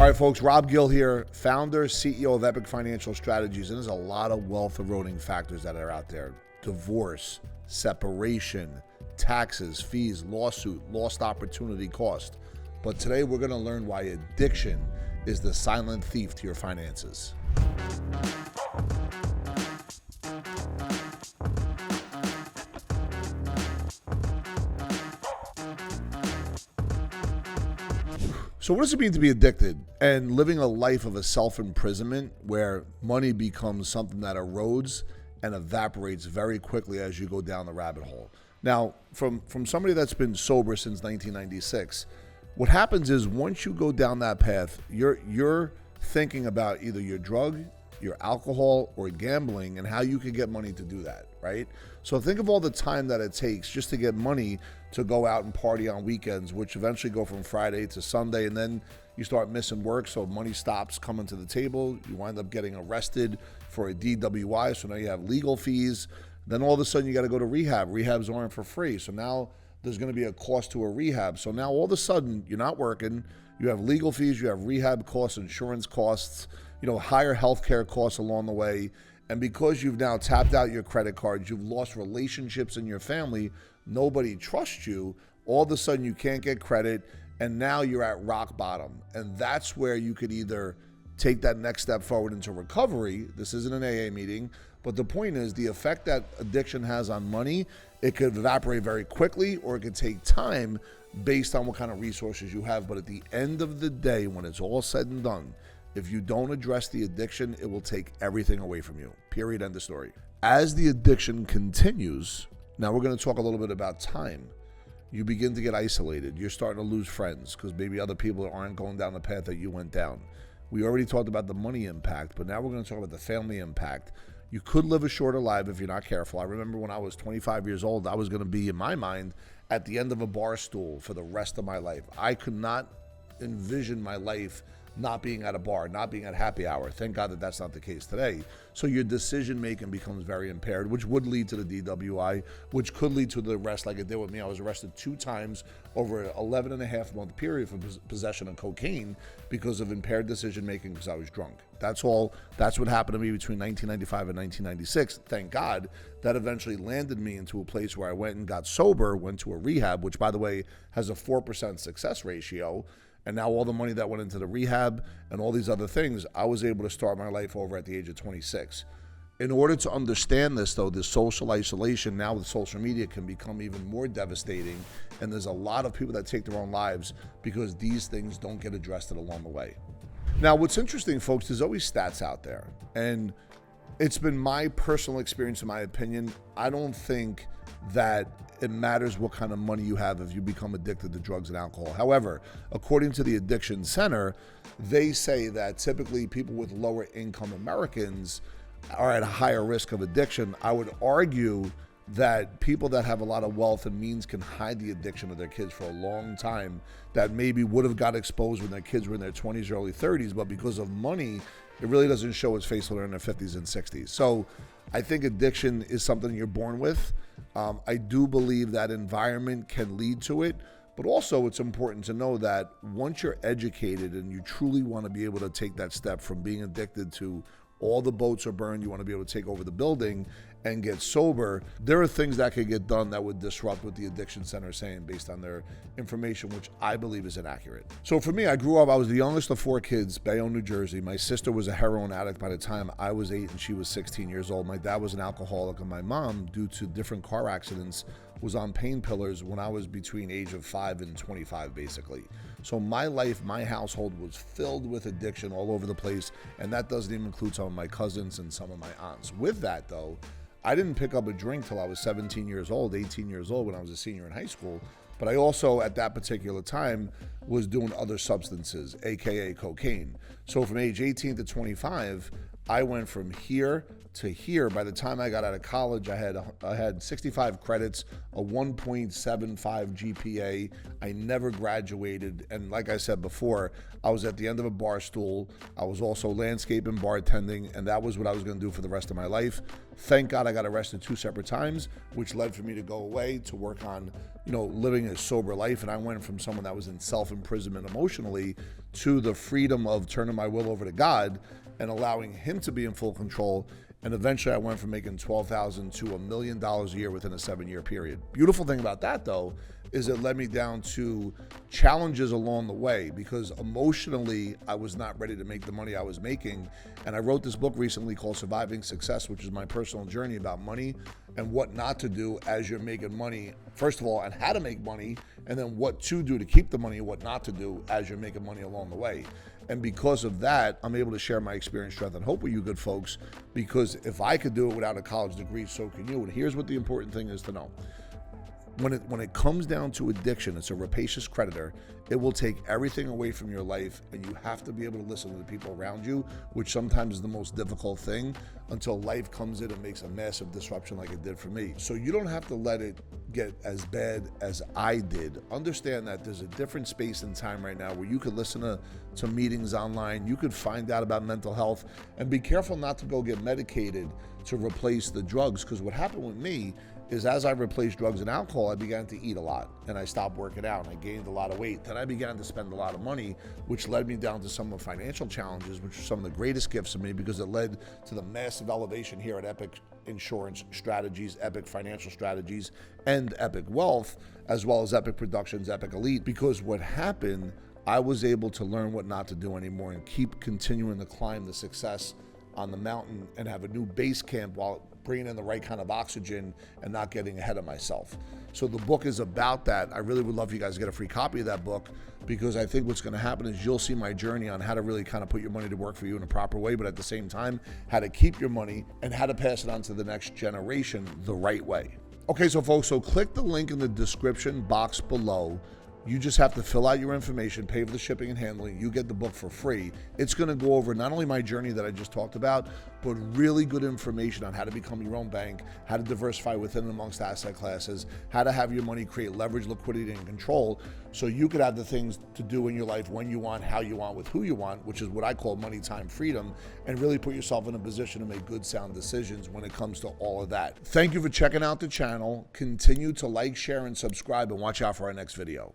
right, folks, Rob Gill here, founder, CEO of Epic Financial Strategies, and there's a lot of wealth eroding factors that are out there. Divorce, separation, taxes, fees, lawsuit, lost opportunity cost. But today we're going to learn why addiction is the silent thief to your finances. So what does it mean to be addicted and living a life of a self-imprisonment where money becomes something that erodes and evaporates very quickly as you go down the rabbit hole? Now, from somebody that's been sober since 1996, what happens is once you go down that path, you're thinking about either your drug, your alcohol, or gambling and how you can get money to do that, right? So think of all the time that it takes just to get money to go out and party on weekends, which eventually go from Friday to Sunday, and then you start missing work, so money stops coming to the table. You wind up getting arrested for a DWI, so now you have legal fees. Then all of a sudden you got to go to rehab. Rehabs aren't for free, so now there's going to be a cost to a rehab. So now all of a sudden you're not working, you have legal fees, you have rehab costs, insurance costs, higher healthcare costs along the way. And because you've now tapped out your credit cards, you've lost relationships in your family, nobody trusts you, all of a sudden you can't get credit, and now you're at rock bottom. And that's where you could either take that next step forward into recovery. This isn't an AA meeting, but the point is the effect that addiction has on money, it could evaporate very quickly, or it could take time based on what kind of resources you have. But at the end of the day, when it's all said and done, if you don't address the addiction, it will take everything away from you. Period. End of story. As the addiction continues, now we're going to talk a little bit about time. You begin to get isolated. You're starting to lose friends because maybe other people aren't going down the path that you went down. We already talked about the money impact, but now we're going to talk about the family impact. You could live a shorter life if you're not careful. I remember when I was 25 years old, I was going to be, in my mind, at the end of a bar stool for the rest of my life. I could not envision my life not being at a bar, not being at happy hour. Thank God that that's not the case today. So your decision making becomes very impaired, which would lead to the DWI, which could lead to the arrest like it did with me. I was arrested 2 times over an 11 and a half month period for possession of cocaine because of impaired decision making because I was drunk. That's all. That's what happened to me between 1995 and 1996. Thank God that eventually landed me into a place where I went and got sober, went to a rehab, which by the way has a 4% success ratio. And now all the money that went into the rehab and all these other things, I was able to start my life over at the age of 26. In order to understand this, though, this social isolation now with social media can become even more devastating. And there's a lot of people that take their own lives because these things don't get addressed along the way. Now, what's interesting, folks, there's always stats out there. And it's been my personal experience, in my opinion. I don't think that it matters what kind of money you have if you become addicted to drugs and alcohol. However, according to the Addiction Center, they say that typically people with lower income Americans are at a higher risk of addiction. I would argue that people that have a lot of wealth and means can hide the addiction of their kids for a long time that maybe would have got exposed when their kids were in their 20s, early 30s, but because of money, it really doesn't show its face when they're in their 50s and 60s. So I think addiction is something you're born with. I do believe that environment can lead to it, but also it's important to know that once you're educated and you truly want to be able to take that step from being addicted to all the boats are burned, you want to be able to take over the building and get sober, there are things that could get done that would disrupt what the Addiction Center is saying based on their information, which I believe is inaccurate. So for me, I grew up, I was the youngest of 4 kids, Bayonne, New Jersey. My sister was a heroin addict by the time I was 8 and she was 16 years old. My dad was an alcoholic and my mom, due to different car accidents, was on painkillers when I was between age of 5 and 25, basically. So my life, my household was filled with addiction all over the place, and that doesn't even include some of my cousins and some of my aunts. With that, though, I didn't pick up a drink till I was 17 years old, 18 years old when I was a senior in high school. But I also, at that particular time, was doing other substances, AKA cocaine. So from age 18 to 25, I went from here to here. By the time I got out of college, I had 65 credits, a 1.75 GPA. I never graduated, and like I said before, I was at the end of a bar stool. I was also landscaping, bartending, and that was what I was going to do for the rest of my life. Thank God I got arrested 2 separate times, which led for me to go away to work on, living a sober life. And I went from someone that was in self-imprisonment emotionally to the freedom of turning my will over to God and allowing Him to be in full control. And eventually I went from making $12,000 to $1 million a year within a 7-year period. Beautiful thing about that, though, is it led me down to challenges along the way, because emotionally I was not ready to make the money I was making. And I wrote this book recently called Surviving Success, which is my personal journey about money and what not to do as you're making money, first of all, and how to make money, and then what to do to keep the money and what not to do as you're making money along the way. And because of that, I'm able to share my experience, strength, and hope with you good folks, because if I could do it without a college degree, so can you. And here's what the important thing is to know. When it comes down to addiction, it's a rapacious creditor. It will take everything away from your life, and you have to be able to listen to the people around you, which sometimes is the most difficult thing, until life comes in and makes a massive disruption like it did for me. So you don't have to let it get as bad as I did. Understand that there's a different space and time right now where you could listen to meetings online, you could find out about mental health, and be careful not to go get medicated to replace the drugs. Because what happened with me is, as I replaced drugs and alcohol, I began to eat a lot, and I stopped working out, and I gained a lot of weight. Then I began to spend a lot of money, which led me down to some of the financial challenges, which were some of the greatest gifts of me, because it led to the massive elevation here at Epic Insurance Strategies, Epic Financial Strategies, and Epic Wealth, as well as Epic Productions, Epic Elite. Because what happened, I was able to learn what not to do anymore and keep continuing to climb the success on the mountain and have a new base camp while bringing in the right kind of oxygen and not getting ahead of myself. So the book is about that. I really would love for you guys to get a free copy of that book, because I think what's going to happen is you'll see my journey on how to really kind of put your money to work for you in a proper way, but at the same time, how to keep your money and how to pass it on to the next generation the right way. Okay, so folks, click the link in the description box below. You just have to fill out your information, pay for the shipping and handling. You get the book for free. It's going to go over not only my journey that I just talked about, but really good information on how to become your own bank, how to diversify within and amongst asset classes, how to have your money create leverage, liquidity, and control, so you could have the things to do in your life when you want, how you want, with who you want, which is what I call money, time, freedom, and really put yourself in a position to make good, sound decisions when it comes to all of that. Thank you for checking out the channel. Continue to like, share, and subscribe, and watch out for our next video.